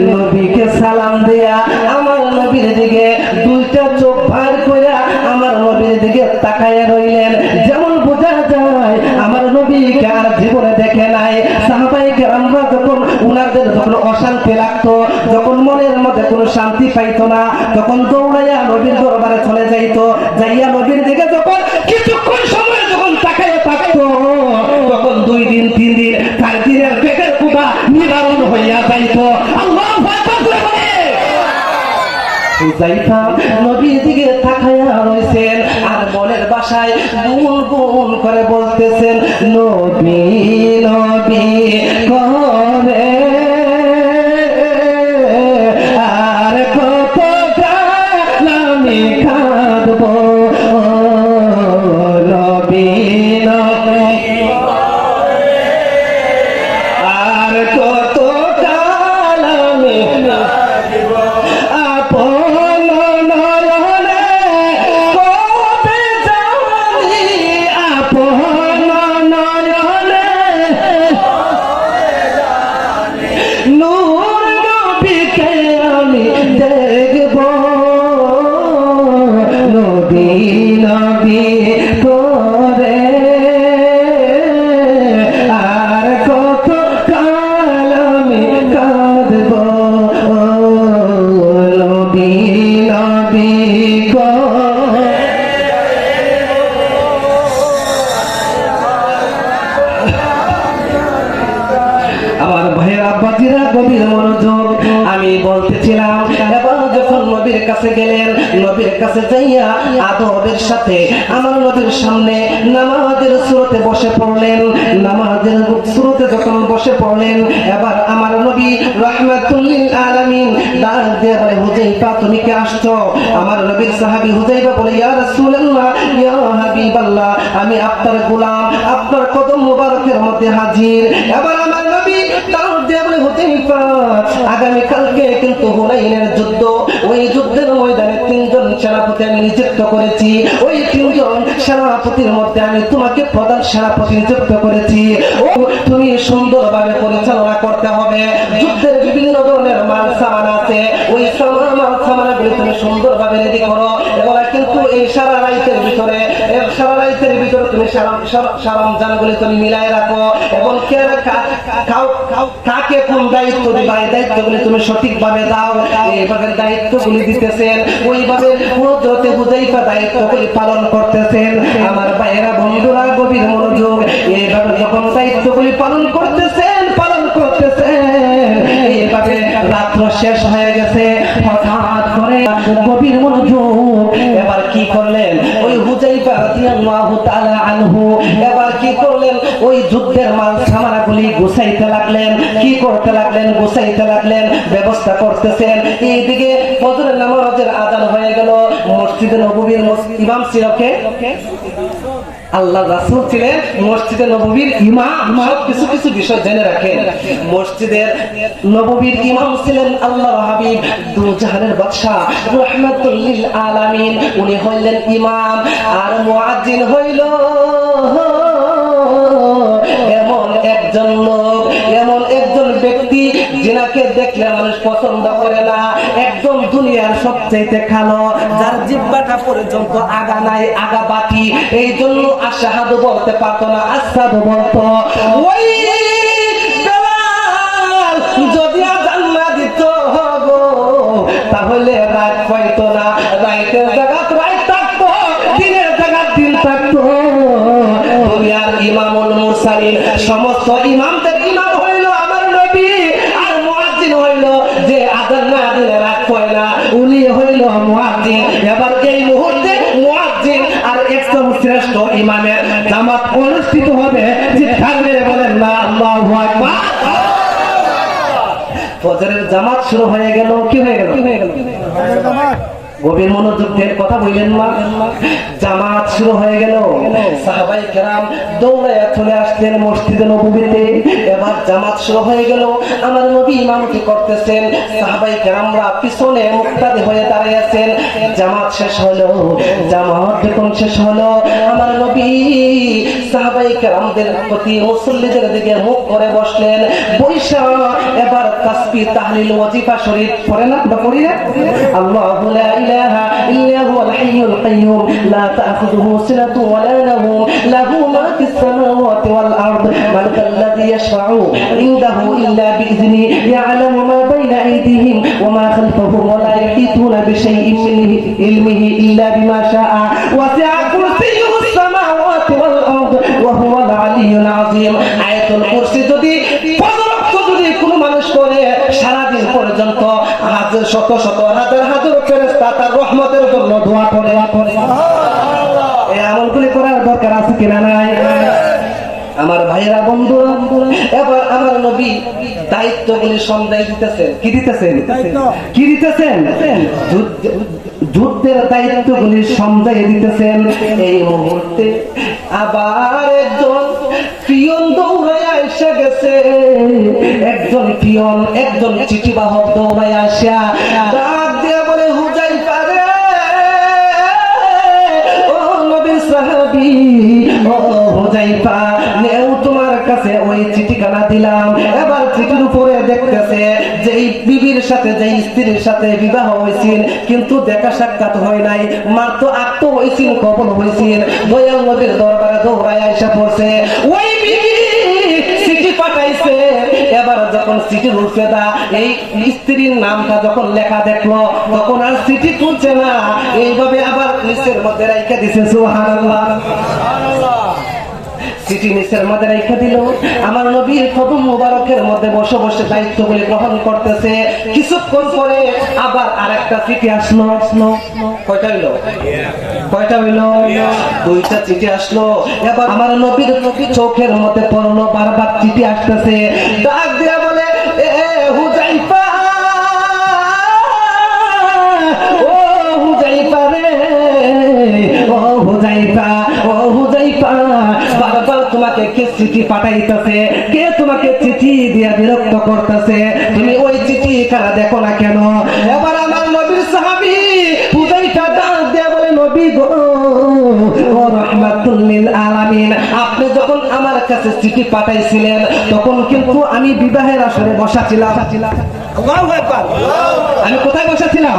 [SPEAKER 1] নবীকে সালাম দেয়া আমার নবীর দিকে দুইটা চোখ ভার করে আমার নবীর দিকে তাকায়া রইলেন। যেমন বোঝা যায় আমার নবীকে আর জীবনে দেখে নাই। সাহাবায়ে কেরামরা যখন উনাদের যখন অশান্তি লাগতো, যখন মনের মধ্যে কোনো শান্তি পাইতো না, তখন দৌড়াইয়া নবীর দরবারে চলে যাইতো, যাইয়া নবীর দিকে যখন কিছুক্ষণ সময় যখন তাকাইয়া থাকতো, তখন 2 দিন 3 দিন 4 দিনের পেটের ক্ষুধা নিবারণ হইয়া যাইতো। আল্লাহু আকবার বলে হুযায়ফা নবীর দিকে তাকায়া রইছেন আর মনের ভাষায় গুনগুন করে বলতেছেন, নবী নবী করে আর কত আমি কাঁদবো, নবী নবী আর কত আমি আপন নয়নে কবে জানি, আপন নয়নে নূর নবীকে আমি দেখব, নবী নবী করে আর কত কাল আমি কাঁদব, নবী নবী করে। আমার ভাইয়েরা বাজিরা গভীর মনোযোগ, আমি বলতেছিলাম এবার যখন নবীর কাছে গেলেন, নবীর কাছে যাইয়া আদবের সাথে আমার নবীর সামনে নামাজের সুরতে বসে পড়লেন। নামাজের সুরতে যখন বসে পড়লেন, এবার আমার নবী রাহমাতুল লিল আলামিন ডাক দিয়ে বলে, হুযায়ফা তুমি কি আসছো? আমার নবীর সাহাবী হুযায়ফা বলে, ইয়া রাসূলুল্লাহ ইয়া হাবিবাল্লাহ, আমি আপনার গোলাম, আপনার কদম মুবারকের মধ্যে হাজির। এবার আমার নবী ডাক দিয়ে বলে, হুযায়ফা আগামী কালকে কিন্তু হুনাইনের যুদ্ধ, ওই যুদ্ধের ময়দানে 3 জন সেনাপতি আমি নিযুক্ত করেছি, ওই 3 জন সেনাপতির মধ্যে আমি তোমাকে প্রধান সেনাপতি নিযুক্ত করেছি। ও তুমি সুন্দরভাবে পরিচালনা করতে হবে। যুদ্ধের বিভিন্ন ধরনের মাল সামান আছে, ওই মাল সামানগুলি তুমি সুন্দরভাবে রেডি করো। এগুলা কিন্তু এই সারা রাইতের ভিতরে তুমি সরঞ্জামগুলি তুমি মিলাই রাখো, এবং কাকে কোন দায়িত্ব দিবা এই দায়িত্বগুলি তুমি সঠিকভাবে দাও। এইভাবে দায়িত্বগুলি দিতেছেন, ওইভাবে হযরতে হুযায়ফা দায়িত্বগুলি পালন করতেছেন। আমার ভাইয়েরা বন্ধুরা গভীর মনোযোগ, এইভাবে যখন দায়িত্বগুলি পালন করতেছেন এইভাবে রাত্র শেষ হয়ে গেছে, হঠাৎ করে গভীর মনোযোগ এবার কি করলেন, ওই হুযায়ফা রাদিয়াল্লাহু তাআলা আনহু এবার কি করলেন, ওই যুদ্ধের মাল সামানাগুলি গুছাইতে লাগলেন। কি করতে লাগলেন? গুছাইতে লাগলেন, ব্যবস্থা করতেছেন। এইদিকে ফজরের নামাজের আযান হয়ে গেল। মসজিদে নববীর ইমাম ছিল কে? আল্লাহ রাসূল ছিলেন মসজিদে নববীর ইমাম। সব কিছু কিছু বিষয় জেনে রাখেন। মসজিদের নববীর ইমাম ছিলেন আল্লাহর হাবিব দু জাহানের বাদশা রাহমাতুল লিল আলামিন, উনি হইলেন ইমাম। আর মুয়াজ্জিন হইল এমন একজন লোক, এমন একজন ব্যক্তি যিনাকে দেখলে মানুষ পছন্দ করে না, একদম দুনিয়ার সবচেয়ে খালো, যার জিহ্বাটা পর্যন্ত আগা নাই, আগা বাকি। এই জন্য আশহাদু বলতে পারতো না, আশহাদু বলতো। ওই বেলাল যদি আযান না দিত গো তাহলে রাত পাইতো না, রাতের জায়গায় রাত থাকতো, দিনের জায়গায় দিন থাকতো। দুনিয়ার ইমামুল মুরসালিন, সমস্ত ইমামদের ইমাম হইল আমার নবী। আর মুয়াজ্জিন হইল যে আযান না দিলে রাত পায় না, উনি হইল মুয়াজ্জিন। এবার এই মুহূর্তে মুয়াজ্জিন আর একদম শ্রেষ্ঠ ইমামের জামাত অনুষ্ঠিত হবে। চিৎকার মেরে বলেন না আল্লাহু আকবার। ফজরের জামাত শুরু হয়ে গেল। কি হয়ে গেল? গভীর মনোযোগ দিয়ে কথা বললেন না। জামাত শুরু হয়ে গেল। সাহাবায়ে কেরাম দৌড়াইয়া চলে আসলেন মসজিদে নববীতে। এবার জামাত শুরু হয়ে গেল। আমার নবী ইমামতি করতেছেন, সাহাবায়ে কেরামরা পিছনে মুক্তাদি হয়ে দাঁড়িয়ে আছেন। জামাত শেষ হলো। জামাত যখন শেষ হলো, আমার নবী সাহাবায়ে কেরামদের প্রতি, মুসল্লিদের দিকে মুখ করে বসলেন। বৈশা এবার তাসবিহ, তাহলিল, ওয়াজিফা শরীফ পড়ে না? পড়ি না? আল্লাহু লা ইলাহা ইল্লা হুয়াল হাইয়ুল কাইয়্যুম লা তা'খুযুহু সিনাতুন ওয়া লা নাওম লাহু মা ফিস সামাওয়াতি ওয়াল আরদ মালিকাল্লাযী ইয়াশফা'ু ইনদাহু ইল্লা বিইذনি ইয়া'লামু মা বাইনা আইদিহিম ওয়া মা খালফাহুম ওয়া লা ইয়াহিতুনা বিশাইইন মিন ইলমিহি ইল্লা বিমা শাআ ওয়াসি'a কুরসিয়্যুহুস সামাওয়াতি ওয়াল আরদ ওয়া হুয়াল আলিয়্যুল আযীম। আয়াতুল কুরসি যদি কোন মানুষ করে সারাদিন পর্যন্ত হাজার শত শত হাজার হাজার ফেরেশতা তার রহমতের জন্য দোয়া করে। এই আমলগুলি করার দরকার আছে কিনা নাই? আমার ভাইরা, বন্ধুরা, এবার আমার নবী দায়িত্বগুলি সন্দেহ দিতেছেন। কি দিতেছেন? কি দিতেছেন? যুদ্ধের দায়িত্বগুলি সন্দেহ দিতেছেন। এই মুহূর্তে আবার একজন পিয়ন দৌড়াইয়া এসে গেছে। একজন পিয়ন, একজন চিঠিবাহক দৌড়াইয়া আসা ডাক দিয়ে বলে, হুযায়ফা রে, ও নবীর সাহাবী, ও হুযায়ফা, নেও তোমার কাছে ওই চিঠিখানা দিলাম। এবার চিঠির উপরে দেখতেছে যে এই বিবির সাথে, যে স্ত্রীর সাথে বিবাহ হয়েছিল কিন্তু দেখা সাক্ষাৎ হয় নাই, মাত্র আত্ম হয়েছিল, কবল হয়েছিল। দয়াল নবীর দরবারে দৌড়ায় আইসা পড়ছে। ওই বিবি চিঠি পাঠাইছে। এবার যখন চিঠির উল্টেদা এই স্ত্রীর নামটা যখন লেখা দেখলো, তখন আর চিঠি খুলছে না, এইভাবে আবার নিচের মধ্যে রাইখা দিছে। সুবহানাল্লাহ। চিঠি নিচের মধ্যে রেখে দিল। আমার নবীর কদম মুবারকের মধ্যে বসে বসে দায়িত্বগুলি গ্রহণ করতেছে। কিছুক্ষণ পরে আবার আরেকটা চিঠি আসলো। কয়টা হইল? কয়টা হইল? দুইটা চিঠি আসলো। এবার আমার নবীর চোখের মধ্যে পড়লো, বারবার চিঠি আসতেছে। ডাক দিয়া বলে, এ হুযায়ফা, ও হুযায়ফা রে, ও হুযায়ফা, ও হুযায়ফা, বারবার তোমাকে কে চিঠি পাঠাইতেছে? কে তোমাকে চিঠি দিয়া বিরক্ত করতেছে? তুমি ওই চিঠি কারা দেখো না কেন? এবার আমার নবীর সাহাবী হুযায়ফা ডাক দিয়া বলে, নবী গো, ও রাহমাতুল লিল আলামিন, আপনি যখন আমার কাছে চিঠি পাঠাইছিলেন তখন কিন্তু আমি বিবাহের আসরে বসা ছিলাম। আল্লাহু আকবার। আমি কোথায় বসা ছিলাম?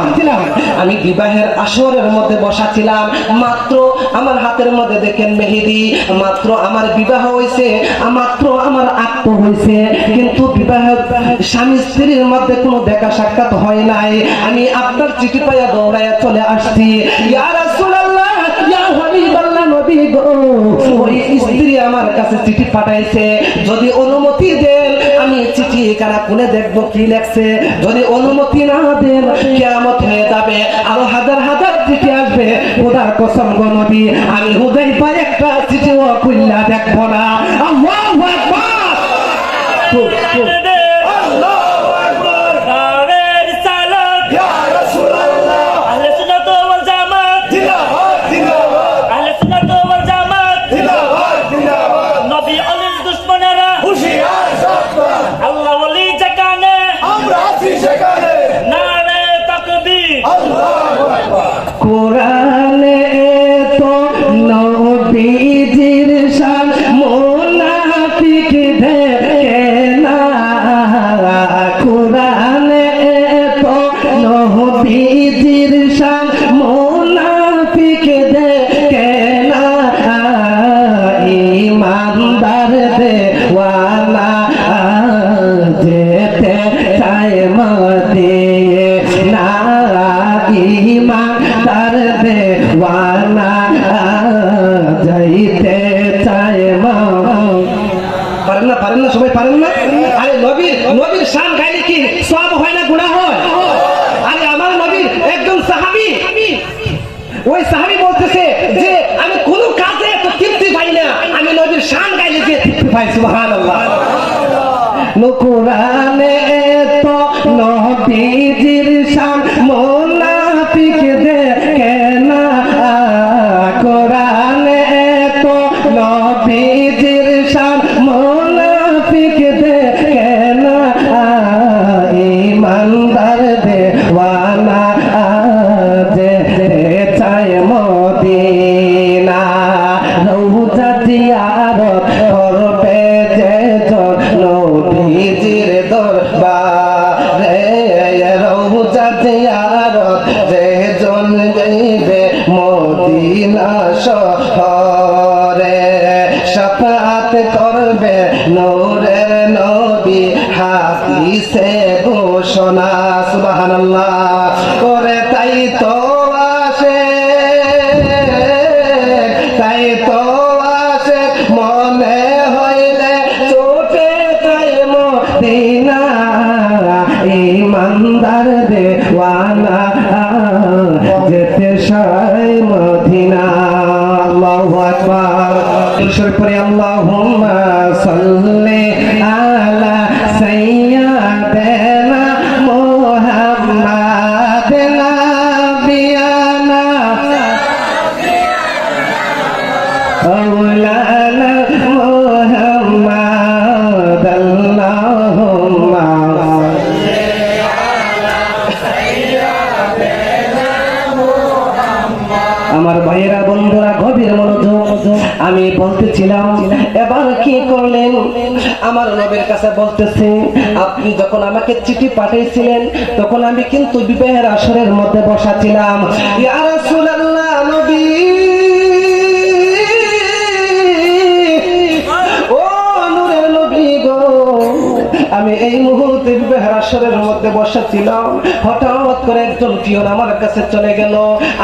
[SPEAKER 1] আমি বিবাহের আসরের মধ্যে বসা ছিলাম। মাত্র আমার হাতের মধ্যে দেখেন মেহেদি, মাত্র আমার বিবাহ হয়েছে, মাত্র আমার আত্ম হয়েছে, কিন্তু বিবাহের স্বামী স্ত্রীর মধ্যে কোনো দেখা সাক্ষাৎ হয় নাই। আমি আপনার চিঠি পাইয়া দৌড়াইয়া চলে আসছি। ইয়া রাসূলুল্লাহ, ইয়া হাবিবাল্লাহ, নবী গো, ওই স্ত্রী আমার কাছে চিঠি পাঠাইছে, যদি অনুমতি দেন আমি চিঠি চিঠিখানা খুলে দেখবো কি লেখছে। যদি অনুমতি না দেন কিয়ামত হয়ে যাবে, আরো হাজার হাজার চিঠি আসবে। খোদার কসম গো নবী, আমি হুযায়ফা একটা চিঠিও খুললা দেখবো না। আল্লাহু আকবার। কোরআনে তো নবীজির শান মুনাফিক দেখে না। কোরআনে তো নবীজির শান মুনাফিক দেখে না। ইমানদার দেওয়ানা যেতে চায় মদিনা। ইমানদার দেওয়ানা যাইতে চায় পারেন না সবাই পারেন না। আরে নবীর শান গাইলে কি সওয়াব হয় না গুনাহ হয়? আরে আমার নবীর একজন সাহাবী, ওই সাহাবী বলতেছে যে আমি কোন কাজে এত তৃপ্তি পাই না, আমি নবীর শান গাইলে যে তৃপ্তি পাই। সুবহানাল্লাহ। কোরআনে তো নবীজির শান মুনাফিক দেখে না। কোরআনে তো নবীজির শান মুনাফিক দেখে না। ইমানদার দেওয়ানা যেতে চায় মদিনা। রওজা জিয়ারত করবে যে নবীজির দরবারে। রওজা জিয়ারত যে জন যাইবে মদিনা শহরে। শাফাআত করবে নূরের নবী হাদিসে ঘোষণা। সুবহানাল্লাহ। করে তাই তো আসে, তাই তো আসে মনে হইলে চোখে চাই মদিনা। ইমানদার দেওয়ানা যেতে চায় মদিনা। আল্লাহু আকবার। শরীফ পড়ি আল্লাহুম্মা সাল্লি আলা সাইয়্যিদিনা মুহাম্মাদিন নাবিয়ানা মাওলানা মুহাম্মাদ। আল্লাহুম্মা আমার ভাইয়েরা বন্ধুরা গভীর মনোযোগ। আমি বলতেছিলাম এবার কি করলেন, আমার নবীর কাছে বলতেছে আপনি যখন আমাকে চিঠি পাঠিয়েছিলেন তখন আমি কিন্তু বিবাহের আসরের মধ্যে বসা ছিলাম। ইয়া রাসূলুল্লাহ, নবী ও নূরের নবী গো, আমি এই মুহূর্তে বিবাহের আসরের মধ্যে বসা ছিলাম। হঠাৎ করে একজন পিয়ন আমার কাছে চলে গেল।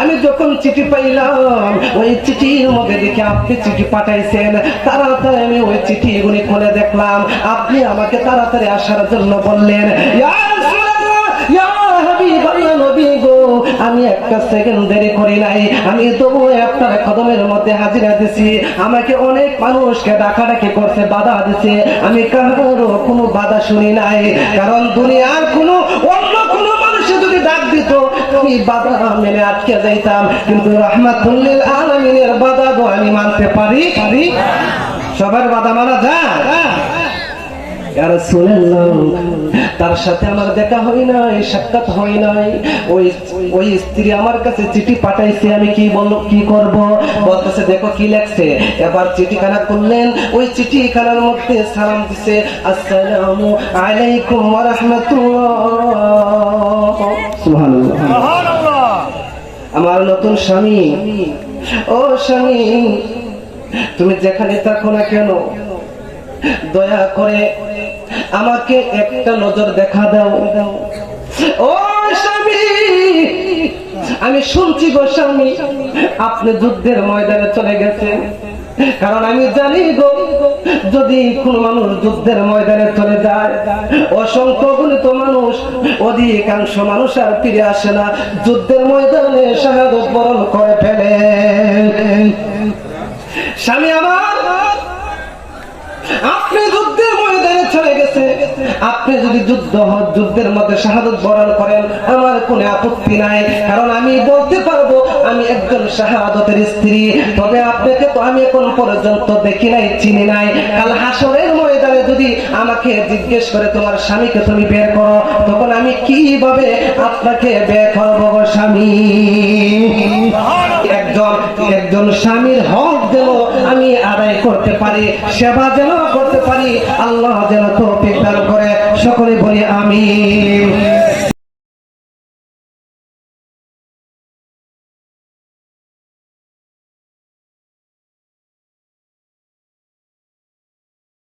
[SPEAKER 1] আমি যখন চিঠি পাইলাম ওই চিঠির মধ্যে দেখে আপনি চিঠি পাঠাইছেন। তাড়াতাড়ি আমি ওই চিঠিগুলি খুলে দেখলাম আপনি আমাকে তাড়াতাড়ি আসার জন্য বললেন। ইয়া রাসূলুল্লাহ, ইয়া হাবিবাল্লাহ নবী গো, আমি একটা সেকেন্ড দেরি করি নাই, আমি তবু আপনার কদমের মধ্যে হাজিরা দিছি। আমাকে অনেক মানুষকে ডাকাডাকি করছে, বাধা দিছে, আমি কারো কোনো বাধা শুনি নাই। কারণ দুনিয়ার কোনো অন্য কোনো মানুষ যদি ডাক দিত আমি বাধা মেনে আটকে যাইতাম, কিন্তু রাহমাতুল লিল আলামিনের বাধা তো আমি মানতে পারি। সবার বাধা মানা যায়? ইয়া রাসূলুল্লাহ, তার সাথে আমার দেখা হয় নাই, সাক্ষাৎ হয় নাই। ওই স্ত্রী আমার কাছে চিঠি পাঠাইছে, আমি কি করব? বলতেছে দেখো কি লেখছে। এবার চিঠিখানা করলেন, ওই চিঠিখানার মধ্যে সালাম দিছে, আসসালামু আলাইকুম ওয়া রাহমাতুল্লাহ। সুবহানাল্লাহ। আমার নতুন স্বামী, ও স্বামী, তুমি যেখানে থাকো না কেন দয়া করে আমাকে একটা নজর দেখা দাও। ও স্বামী, আমি শুনছি গো স্বামী আপনি যুদ্ধের ময়দানে চলে গেছেন, কারণ আমি জানি গো, যদি কোন মানুষ যুদ্ধের ময়দানে চলে যায়, অসংখ্য গণিত মানুষ, অধিকাংশ মানুষ আর ফিরে আসে না, যুদ্ধের ময়দানে শাহাদাত বরণ করে ফেলে। স্বামী আমার, আপনি যুদ্ধের ময়দানে চলে গেছে, আপনি যদি যুদ্ধের মধ্যে শাহাদাত বরণ করেন, আমার কোনো আপত্তি নাই, কারণ আমি বলতে পারবো আমি একজন শাহাদাতের স্ত্রী। তবে আপনাকে তো আমি এখন পর্যন্ত দেখি নাই, চিনি নাই। কাল হাসরের ময়দানে যদি আমাকে জিজ্ঞেস করে তোমার স্বামীকে তুমি বের করো, তখন আমি কিভাবে আপনাকে বের করবো গো স্বামী? একজন স্বামীর হক যেন আমি আদায় করতে পারি, সেবা যেন করতে পারি, আল্লাহ যেন তৌফিক দান করে। সকলে বলি আমিন।